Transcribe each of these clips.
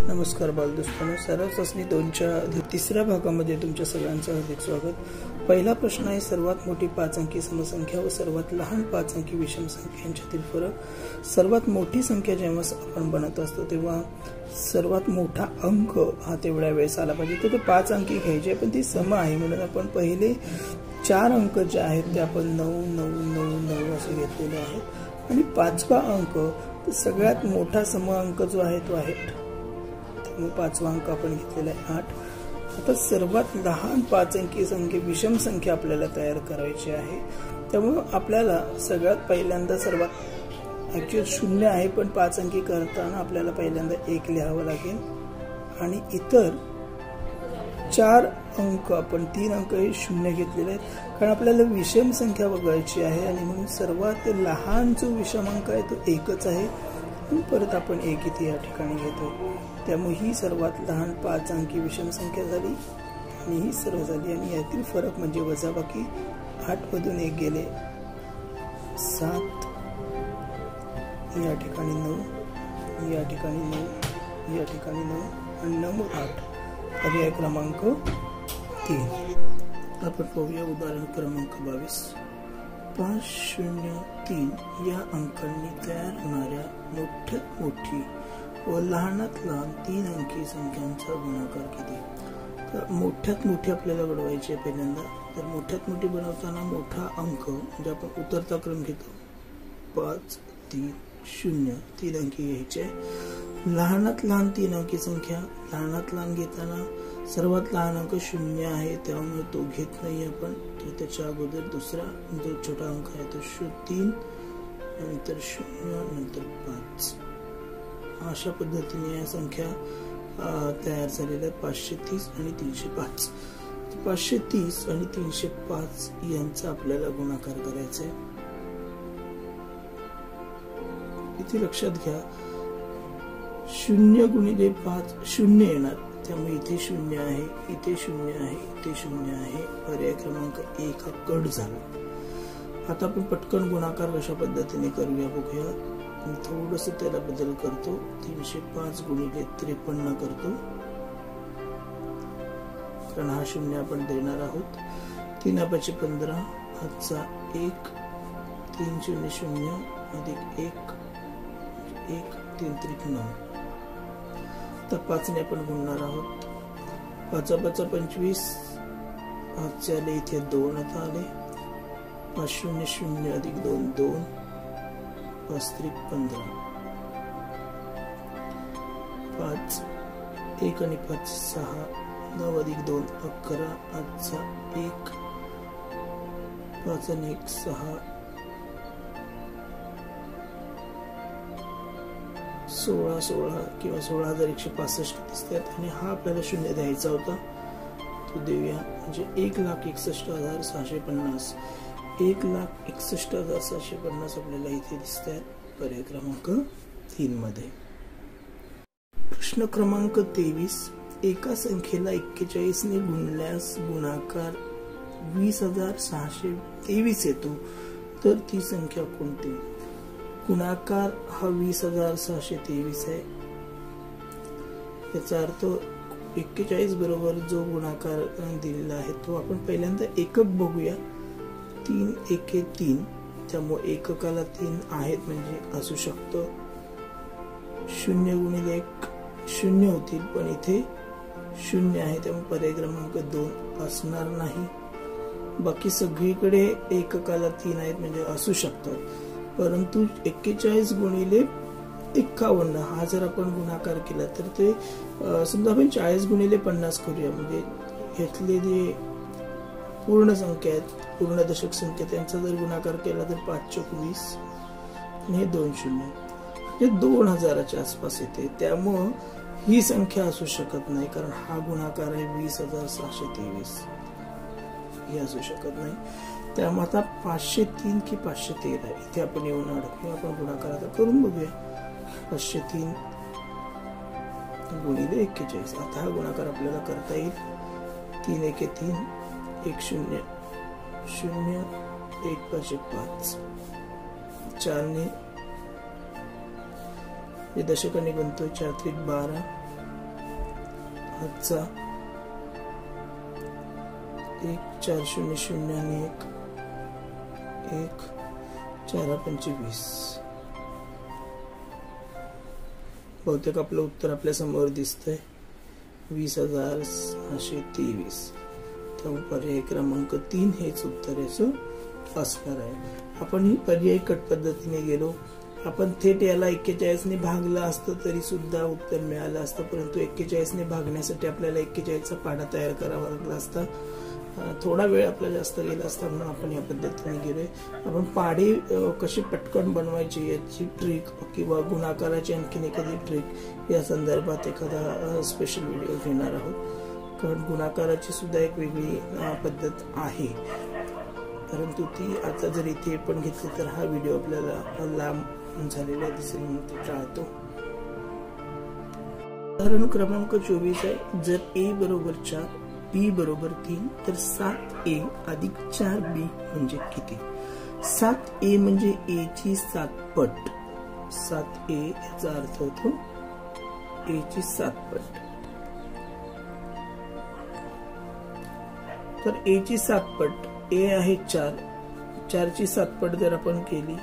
नमस्कार बालदोस्तांनो, सराव चाचणी 2च्या तिसऱ्या भागामध्ये तुमच्या सगळ्यांचं हार्दिक स्वागत। पहिला प्रश्न आहे, सर्वात मोठी 5 अंकी समसंख्या व सर्वात लहान 5 अंकी विषम संख्या यांच्यातील फरक। सर्वात मोठी संख्या जेव्हा आपण बनवत असतो तेव्हा सर्वात मोठा अंक हा तेवढ्या वेळेस आला पाहिजे, तर ते 5 अंकी घ्यायचे, पण ती सम आहे म्हणून आपण पहिले 4 अंक जे आहेत ते आपण 9 9 9 9 असे घेतलेले आहेत आणि 5वा अंक सगळ्यात मोठा सम अंक जो आहे तो आहे 5वा अंक आपण घेतलेला आहे 8। आता सर्वात लहान 5 अंकी संख्या विषम संख्या आपल्याला तयार करायची आहे, त्यामुळे आपल्याला सगळ्यात पहिल्यांदा सर्वात ऍक्च्युअली 0 आहे, पण 5 अंकी करताना आपल्याला पहिल्यांदा 1 लिहावं लागेल आणि इतर 4 अंक आपण 3 अंक हे 0 घेतलेले आहेत, कारण आपल्याला विषम संख्या वगळायची आहे आणि म्हणून सर्वात लहान जो विषम अंक आहे तो 1च आहे। परत आपण 1 इथे या ठिकाणी घेतो, त्यामुळे ही सर्वात लहान 5 अंकी विषम संख्या झाली आणि ही सर्व झाली। आणि यातील फरक म्हणजे वजाबाकी 8 मधून 1 गेले 7, या ठिकाणी 9, या ठिकाणी 9, या ठिकाणी 9 आणि 9 8, पर्याय क्रमांक 3। आपण पाहूया उदाहरण क्रमांक 22। 5 0 3 या अंकांनी तयार होणाऱ्या मोठ्यात मोठी व लहानात लहान 3 अंकी संख्यांचा गुणाकार किती। तर मोठ्यात मोठी आपल्याला बनवायची आहे पहिल्यांदा, तर मोठ्यात मोठी बनवताना मोठा अंक म्हणजे आपण उतरता क्रम घेतो 5 3 0 3 अंकी घ्यायचे। लहानात लहान 3 अंकी संख्या, लहानात लहान घेताना सर्वात लहान अंक 0 आहे, त्यामुळे तो घेत नाही आपण, तर त्याच्या अगोदर दुसरा जो छोटा अंक आहे तो 3, नंतर 0, नंतर 5। अशा पद्धतीने या संख्या तयार झालेल्या 530 आणि 305। 530 आणि 305 यांचा आपल्याला गुणाकार करायचा आहे। इथे लक्षात घ्या 0 गुणिले 5 0 येणार, त्यामुळे इथे 0 आहे, इथे 0 आहे, इथे 0 आहे, पर्याय क्रमांक 1 हा कट झाला। आता आपण पटकन गुणाकार कशा पद्धतीने करूया बघूया। मी थोडस त्याला बदल करतो, 305 गुणिले 53 करतो, कारण हा 0 आपण देणार आहोत। 3 5 15, हातचा 1, 3 0 0 अधिक 1 1 3 3 9। तर 5 ने आपण गुणणार आहोत, 5 5 25, हातचे आले इथे 2 आता आले, 5 0 0 अधिक 2 2, 5 3 15, 5 1 आणि 5 6, 9 अधिक 2 11, हातचा 1, 5 आणि 1 6, 16 16 किंवा 16165 दिसतात आणि हा आपल्याला 0 द्यायचा होता, तो देऊया, म्हणजे 1,61,650, 1,61,650 आपल्याला इथे दिसतात पर्याय क्रमांक 3 मध्ये। प्रश्न क्रमांक 23। एका संख्येला 41 ने गुणल्यास गुणाकार 20,623 येतो, तर ती संख्या कोणती। गुणाकार हा 20,623 आहे, याचा अर्थ 41 बरोबर जो गुणाकार दिलेला आहे तो आपण पहिल्यांदा एकक बघूया। 3 1 3, त्यामुळे एककाला 3 आहेत म्हणजे असू शकतो 0 गुणिले 1 0 होतील, पण इथे 0 आहे त्यामुळे पर्याय क्रमांक 2 असणार नाही। बाकी सगळीकडे एककाला 3 आहेत म्हणजे असू शकतात, परंतु 41 गुणिले 51 हा जर आपण गुणाकार केला तर ते समजा आपण 40 गुणिले 50 करूया, म्हणजे घेतले जे पूर्ण संख्या आहेत, पूर्ण दशक संख्या, त्यांचा जर गुणाकार केला तर 5 चौक 20 आणि हे 2 0 म्हणजे 2000च्या आसपास येते, त्यामुळं ही संख्या असू शकत नाही, कारण हा गुणाकार आहे 20,623, ही असू शकत नाही। त्यामुळे आता 503 की 513 इथे आपण येऊन अडकूया, आपण गुणाकार आता करून बघूया। 503 गुणिले 41, आता हा गुणाकार आपल्याला करता येईल। 3 1 3 1 0 0 1 5 1 5, 4 ने दशकाने बनतो 4 3 12, हातचा 1 4 0 0 आणि 1 4 5 20. बहुतेक आपलं उत्तर आपल्या समोर दिसतंय 20,623. त्यामुळे पर्याय क्रमांक 3 हेच उत्तर याचं असणार आहे. आपण ही पर्यायी कट पद्धतीने गेलो. आपण थेट याला 41 ने भागलं असतं तरी सुद्धा उत्तर मिळालं असतं, परंतु 41 ने भागण्यासाठी आपल्याला 41चा पाढा तयार करावा लागला असता. थोडा वेळ आपला जास्त गेला असता म्हणून आपण या पद्धतीने गेलोय. आपण पाढे कशी पटकन बनवायची याची ट्रिक किंवा गुणाकाराची आणखीन एखादी ट्रिक या संदर्भात एखादा स्पेशल व्हिडिओ घेणार आहोत. कारण गुणाकाराची सुद्धा एक वेगळी पद्धत आहे, परंतु ती आता जर इथे पण घेतली तर हा व्हिडिओ आपल्याला लांब झालेला दिसेल म्हणून ते टाळतो. उदाहरण क्रमांक 24 आहे. जर a बरोबर 4 b बरोबर 3 तर 7a अधिक 4b म्हणजे किती? 7a म्हणजे a ची 7 पट. 7a याचा अर्थ होतो a ची 7 पट. तर a ची 7 पट a आहे 4. 4 ची 7 पट जर आपण केली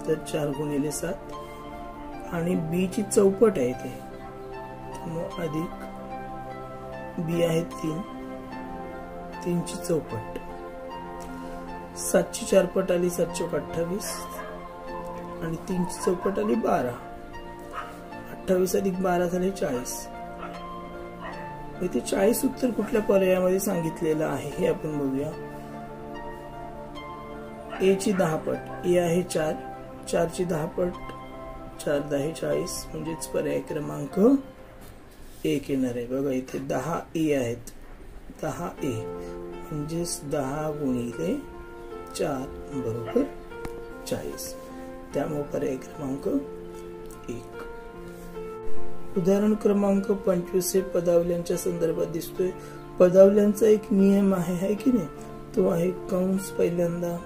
तर 4 गुणिले 7 आणि b ची चौपट आहे ते, मग अधिक b आहे 3. 3 ची चौपट. 7 ची 4 पट आली 7 चौक 28 आणि 3 ची चौपट आली 12. 28 अधिक 12 झाले 40. इथे 40 उत्तर कुठल्या पर्यायामध्ये सांगितलेलं आहे हे आपण बघूया. a ची 10 पट. a आहे 4. 4 ची 10 पट 4 10 40 म्हणजेच पर्याय क्रमांक 1 येणार आहे. बघा इथे 10 a आहेत. 10 a म्हणजेच 10 गुणिले 4 बरोबर 40. त्यामुळे पर्याय क्रमांक 1. उदाहरण क्रमांक 25 हे पदावल्यांच्या संदर्भात दिसतोय. पदावल्यांचा एक नियम आहे की नाही? तो आहे कंस पहिल्यांदा,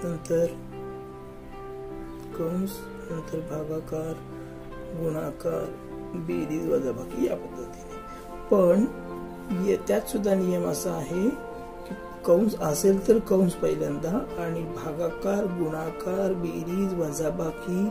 नंतर कंस, नंतर भागाकार, गुणाकार, बेरीज, वजाबाकी या पद्धतीने. पण त्यात सुद्धा नियम असा आहे की कंस असेल तर कंस पहिल्यांदा आणि भागाकार, गुणाकार, बेरीज, वजाबाकी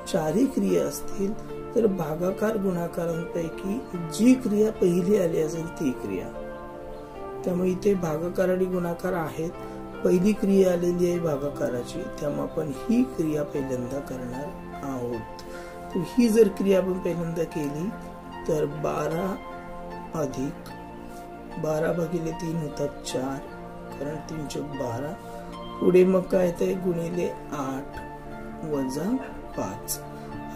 चारही क्रिया असतील तर भागाकार गुणाकारांपैकी जी क्रिया पहिली आली असेल ती क्रिया. त्यामुळे इथे भागाकार आणि गुणाकार आहेत. पहिली क्रिया आलेली आहे भागाकाराची, त्यामुळे आपण ही क्रिया पहिल्यांदा करणार आहोत. तर ही जर क्रिया आपण पहिल्यांदा केली तर 12 अधिक 12 भागिले 3 होतात 4, कारण 3 चौक 12. पुढे मग काय येते गुणिले 8 वजा 5.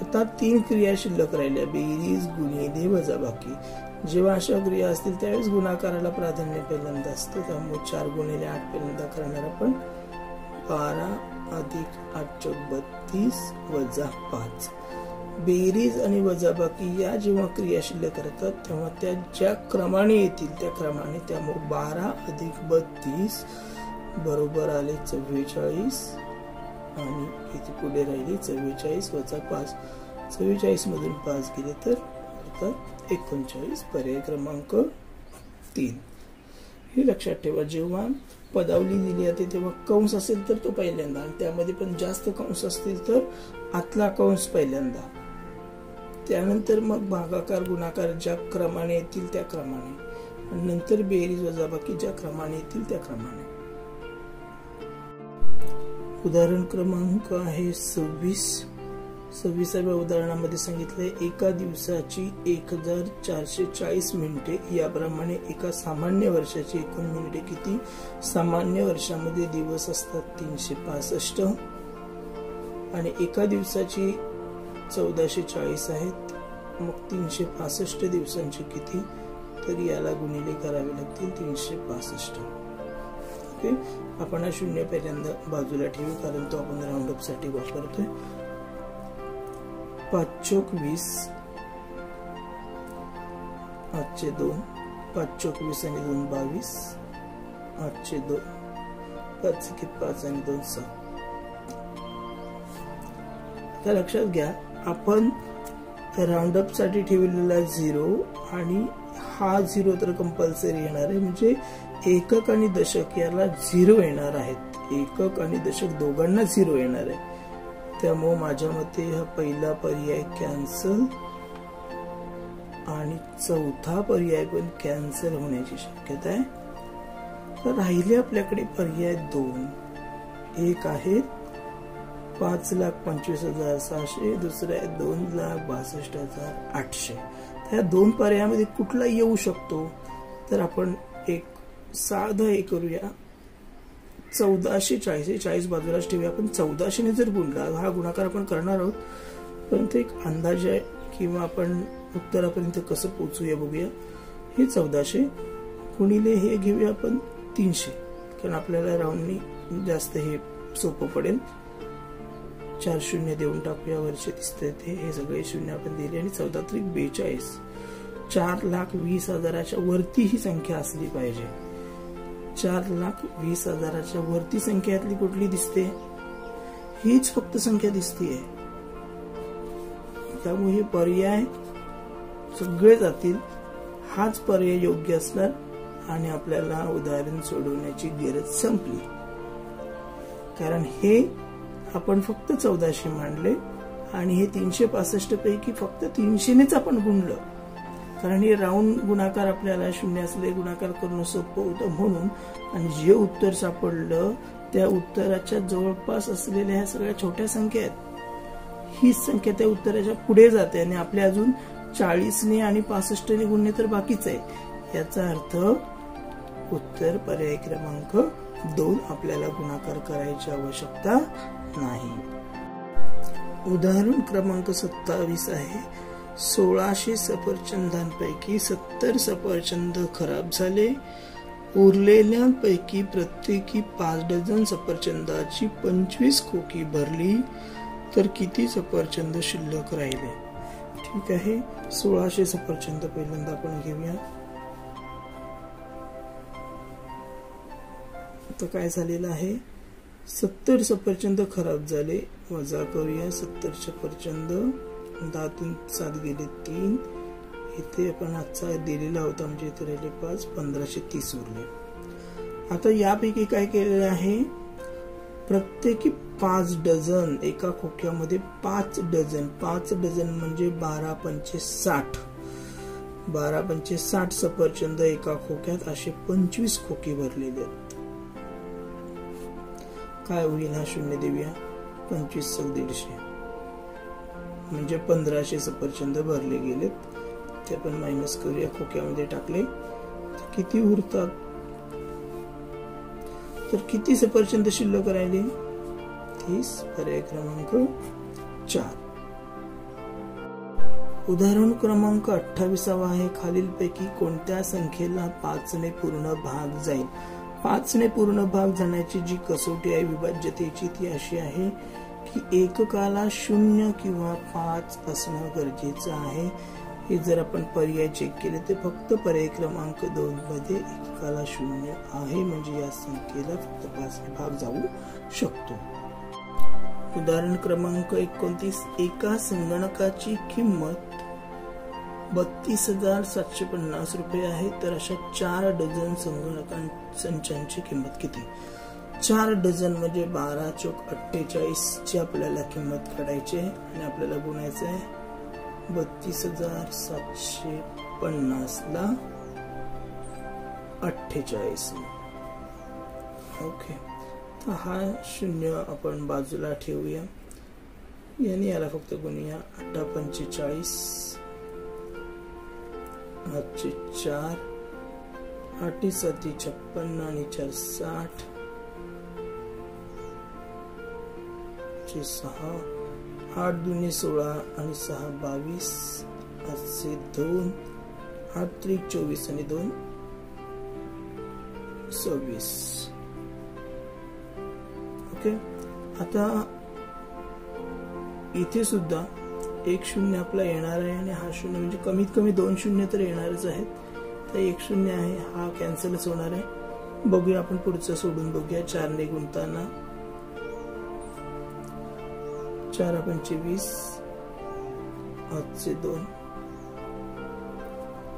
आता 3 क्रिया शिल्लक राहिल्या, बेरीज, गुणिले, वजाबाकी. जेव्हा अशा क्रिया असतील त्यावेळेस गुणाकाराला प्राधान्य पहिल्यांदा असतं. त्यामुळे 4 गुणिले 8 पहिल्यांदा करणार आपण. 12 अधिक 8 चौक 32 वजा 5. बेरीज आणि वजाबाकी या जेव्हा क्रिया शिल्लक करतात तेव्हा त्या ज्या क्रमाने येतील त्या क्रमाने. त्यामुळे 12 अधिक 32 बरोबर आले 44 आणि इथे पुढे राहिली 44 वजा 5. 44 मधून 5 गेले तर 39. पर्याय क्रमांक 3. हे लक्षात ठेवा. जेव्हा पदावली दिली जाते तेव्हा कंस असेल तर तो पहिल्यांदा, आणि त्यामध्ये पण जास्त कंस असतील तर आतला कंस पहिल्यांदा, त्यानंतर मग भागाकार गुणाकार ज्या क्रमाने येतील त्या क्रमाने, आणि नंतर बेरीज वजाबाकी ज्या क्रमाने येतील त्या क्रमाने. उदाहरण क्रमांक आहे 26. 26व्या उदाहरणामध्ये सांगितलंय एका दिवसाची 1440 मिनिटे. याप्रमाणे एका सामान्य वर्षाची एकूण मिनिटे किती? सामान्य वर्षामध्ये दिवस असतात 365 आणि एका दिवसाची 1440 आहेत. मग 365 दिवसांचे किती? तर याला गुणिले करावे लागतील 365. ओके, आपण हा 0 पहिल्यांदा बाजूला ठेवू कारण तो आपण राऊंड अप साठी वापरतोय. 5 चौक 20 8चे 2, 5 चौक 20 आणि 2 22, 8चे 2, 5 चे 5 आणि 2 7. आता लक्षात घ्या आपण राऊंड अप साठी ठेवलेला 0 आणि हा 0 तर कंपल्सरी येणार आहे, म्हणजे एकक आणि दशक याला 0 येणार आहेत. एकक आणि दशक दोघांना 0 येणार आहे. त्यामुळे माझ्या मते हा पहिला पर्याय कॅन्सल आणि चौथा पर्याय पण कॅन्सल होण्याची शक्यता आहे. तर राहिले आपल्याकडे पर्याय 2. एक आहे 5,25,600, दुसरा आहे 2,62,800. त्या 2 पर्यायामध्ये कुठला येऊ शकतो? तर आपण एक साधं हे करूया. 1440 40 बाजूलाच ठेवूया. आपण 1400 ने जर गुणला, हा गुणाकार आपण करणार आहोत, परंतु एक अंदाज आहे किंवा आपण उत्तरापर्यंत कसं पोहोचूया बघूया. हे 1400 गुणिले हे घेऊया आपण 300, कारण आपल्याला राऊंडनी जास्त हे सोपं पडेल. 4 शून्य देऊन टाकूया, वरचे दिसते ते, हे सगळे शून्य आपण दिले, आणि 14 त्रिक 42. 4,20,000च्या वरती ही संख्या असली पाहिजे. 4,20,000च्या वरती संख्यातली कुठली दिसते? हीच फक्त संख्या दिसतीये. त्यामुळे हे पर्याय सगळे जातील. हाच पर्याय योग्य असणार आणि आपल्याला उदाहरण सोडवण्याची गरज संपली. कारण हे आपण फक्त 1400 मांडले आणि हे 365 पैकी फक्त 300 नेच आपण गुणलं, कारण हे राऊंड गुणाकार आपल्याला शून्य असले गुणाकार करणं सोपं होतं म्हणून. आणि जे उत्तर सापडलं त्या उत्तराच्या जवळपास असलेल्या ह्या सगळ्या छोट्या संख्या आहेत. हीच संख्या त्या उत्तराच्या पुढे जाते आणि आपल्या अजून 40 ने आणि 65 ने गुणणे तर बाकीच आहे. याचा अर्थ उत्तर पर्याय क्रमांक 2 आपल्याला गुणाकार करायची आवश्यकता नाही. उदाहरण क्रमांक 27 आहे. 1600 सफरचंदांपैकी 70 सफरचंद खराब झाले. उरलेल्यांपैकी प्रत्येकी 5 डझन सफरचंदाची 25 खोकी भरली तर किती सफरचंद शिल्लक राहिले? ठीक आहे, 1600 सफरचंद पहिल्यांदा आपण घेऊया. तर काय झालेलं आहे? 70 सफरचंद खराब झाले. वजा करूया 70 सफरचंद. 10 7 गेले 3. इथे आपण आजचा दिलेला होता, म्हणजे इथे राहिले 5, 1530 उरले. आता यापैकी काय केलेलं आहे? प्रत्येकी 5 डझन, एका खोक्यामध्ये 5 डझन. 5 डझन म्हणजे 12 पंचे 60. 12 पंचे 60 सफरचंद एका खोक्यात, असे 25 खोके भरलेले आहेत. काय होईल? हा शून्य देऊया. 25 + 150 म्हणजे 1500 सफरचंद भरले गेलेत. ते आपण मायनस करूया, खोक्यामध्ये टाकले तर किती उरतात? तर किती सफरचंद शिल्लक राहिले? 30. पर्याय क्रमांक 4. उदाहरण क्रमांक 28 आहे. खालीलपैकी कोणत्या संख्येला 5 ने पूर्ण भाग जाईल? 5 ने पूर्ण भाग जाण्याची जी कसोटी आहे विभाज्यतेची, ती अशी आहे की एककाला 0 किंवा 5 असणं गरजेचं आहे. हे जर आपण पर्याय चेक केले तर फक्त पर्याय क्रमांक 2 मध्ये एककाला 0 आहे, म्हणजे या संख्येला फक्त 5 ने भाग जाऊ शकतो. उदाहरण क्रमांक 29. एका संगणकाची किंमत 32,750 रुपये आहे, तर अशा 4 डझन संचांची किंमत किती? 4 डझन म्हणजे 12 चोक 48 ची आपल्याला किंमत काढायची आहे आणि आपल्याला गुणायचं आहे 32,750 ला 48. ओके, तर हा शून्य आपण बाजूला ठेवूया. याने याला फक्त गुणूया. 8 पंचे 40, 8 4, 8 7 56 आणि 4 60, 6, 8 2 16 आणि 6 22, 8 2, 8 3 24 आणि 2 26. ओके, आता इथे सुद्धा एक शून्य आपला येणार आहे आणि हा शून्य, म्हणजे कमीत कमी 2 शून्य तर येणारच आहेत. तर एक शून्य आहे, हा कॅन्सलच होणार आहे. बघूया आपण पुढचं सोडून बघूया. 4 ने गुणताना 4 पंचे 20, 8 2,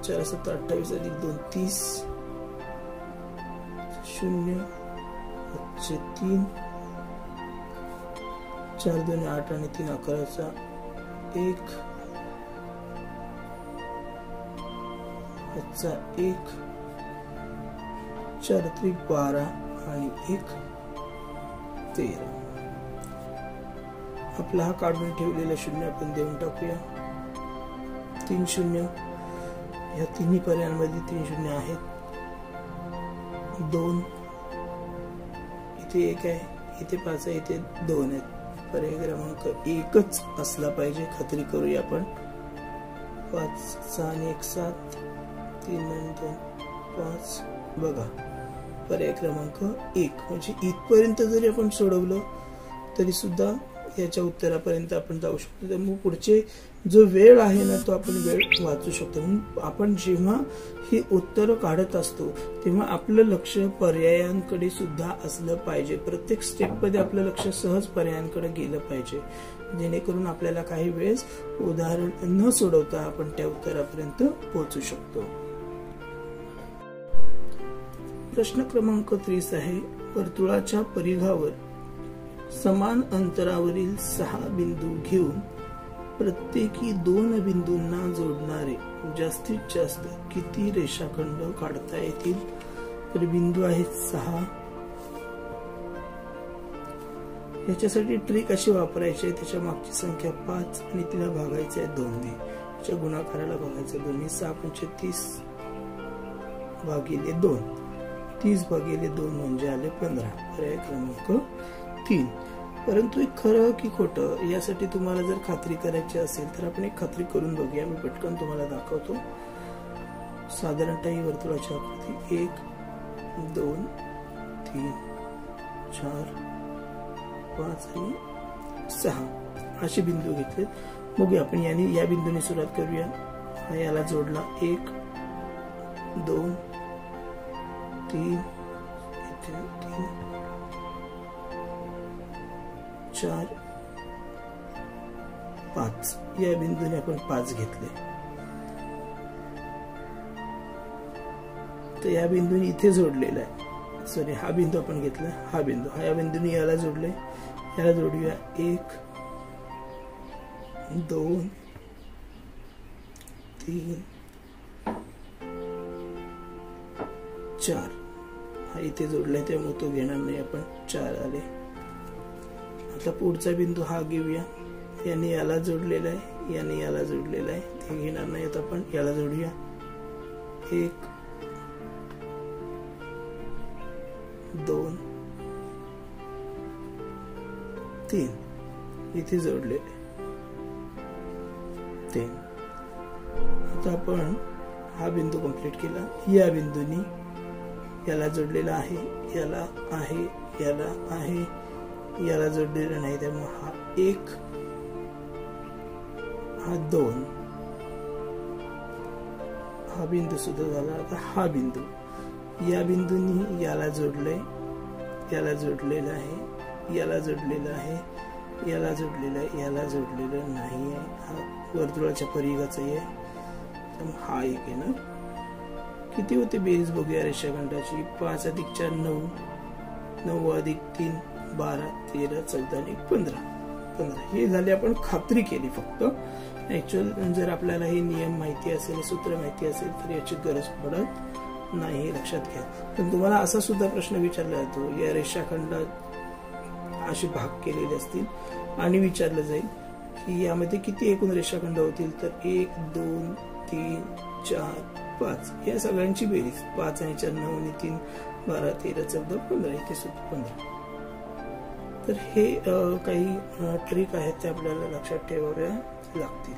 4 7 28 अधिक 2 30 0 3 4 2 8 आणि 3 11चा 1 चा 1 4 त्रिक 12 आणि 1 13. आपला हा काढून ठेवलेला शून्य आपण देऊन टाकूया. 3 शून्य या तिन्ही पर्यायांमध्ये 3 शून्य आहेत. 2 इथे 1 आहे, इथे 5 आहे, इथे 2 आहेत. पर्याय क्रमांक 1च असला पाहिजे. खात्री करूया आपण. 5 6 आणि 1 7 3 आणि 2 5. बघा पर्याय क्रमांक 1 म्हणजे इथपर्यंत जरी आपण सोडवलं तरी सुद्धा याच्या उत्तरापर्यंत आपण जाऊ शकतो. त्यामुळे पुढचे जो वेळ आहे ना तो आपण वेळ वाचू शकतो. म्हणून आपण जेव्हा ही उत्तर काढत असतो तेव्हा आपलं लक्ष पर्यायांकडे सुद्धा असलं पाहिजे. प्रत्येक स्टेपमध्ये आपलं लक्ष सहज पर्यायांकडे गेलं पाहिजे, जेणेकरून आपल्याला काही वेळेस उदाहरण न सोडवता आपण त्या उत्तरापर्यंत पोहोचू शकतो. प्रश्न क्रमांक 30 आहे. वर्तुळाच्या परिघावर समान अंतरावरील 6 बिंदू घेऊन प्रत्येकी 2 बिंदूंना जोडणारे जास्तीत जास्त किती रेषाखंड काढता येतील? तर बिंदू आहेत 6. याच्यासाठी ट्रिक अशी वापरायची आहे. त्याच्या मागची संख्या 5 आणि तिला भागायचं आहे 2 ने. त्याच्या गुणाकाराला भागायचं 2. 6 पंचे 30 भागिले 2. 30 भागिले 2 म्हणजे आले 15. पर्याय क्रमांक 3. परंतु एक खरं की खोटं यासाठी तुम्हाला जर खात्री करायची असेल तर आपण एक खात्री करून बघूया. मी पटकन तुम्हाला दाखवतो. साधारणतः ही वर्तुळाची आकृती 1 2 3 4 5 आणि 6 असे बिंदू घेतलेत. बघूया आपण या बिंदूने सुरुवात करूया. हा याला जोडला 1 2 3 इथे 3 4 5. या बिंदूने आपण 5 घेतले. तर या बिंदूने इथे जोडलेला आहे. सॉरी हा बिंदू आपण घेतला. हा बिंदू हा या बिंदूने याला जोडले. याला जोडूया 1 2 3 4. हा इथे जोडलाय त्यामुळे तो घेणार नाही आपण. 4 आले. आता पुढचा बिंदू हा घेऊया. याने याला जोडलेला आहे, याने याला जोडलेला आहे. ते घेणार नाही आता आपण. याला जोडूया 1 2 3. इथे जोडलेले 3. आता आपण हा बिंदू कंप्लीट केला. या बिंदूनी याला जोडलेला आहे, याला आहे, याला आहे, याला जोडलेला नाही. त्यामुळे हा 1 हा 2 हा बिंदू सुद्धा झाला. आता हा बिंदू या बिंदूनी याला जोडलंय, याला जोडलेला आहे, याला जोडलेला आहे, याला जोडलेला आहे, याला जोडलेलं नाही आहे. हा वर्तुळाच्या परिघाचा आहे. त्यामुळे हा 1 आहे ना. किती होते बेरीज बघूया रेषाखंडाची. 5 अधिक 4 9 9 अधिक 3 12 13 14 आणि 15. हे झाले. आपण खात्री केली फक्त. ऍक्च्युअल जर आपल्याला हे नियम माहिती असेल, सूत्र माहिती असेल तर याची गरज पडत नाही, हे लक्षात घ्या. पण तुम्हाला असा सुद्धा प्रश्न विचारला जातो. या रेषाखंडात असे भाग केलेले असतील आणि विचारलं जाईल की यामध्ये किती एकूण रेषाखंड होतील. तर 1 2 3 4 5 या सगळ्यांची बेरीज. 5 आणि 4 9 आणि 3 12 13 14 15. इथे सुद्धा 15. तर हे काही ट्रिक आहेत ते आपल्याला लक्षात ठेवाव्या लागतील.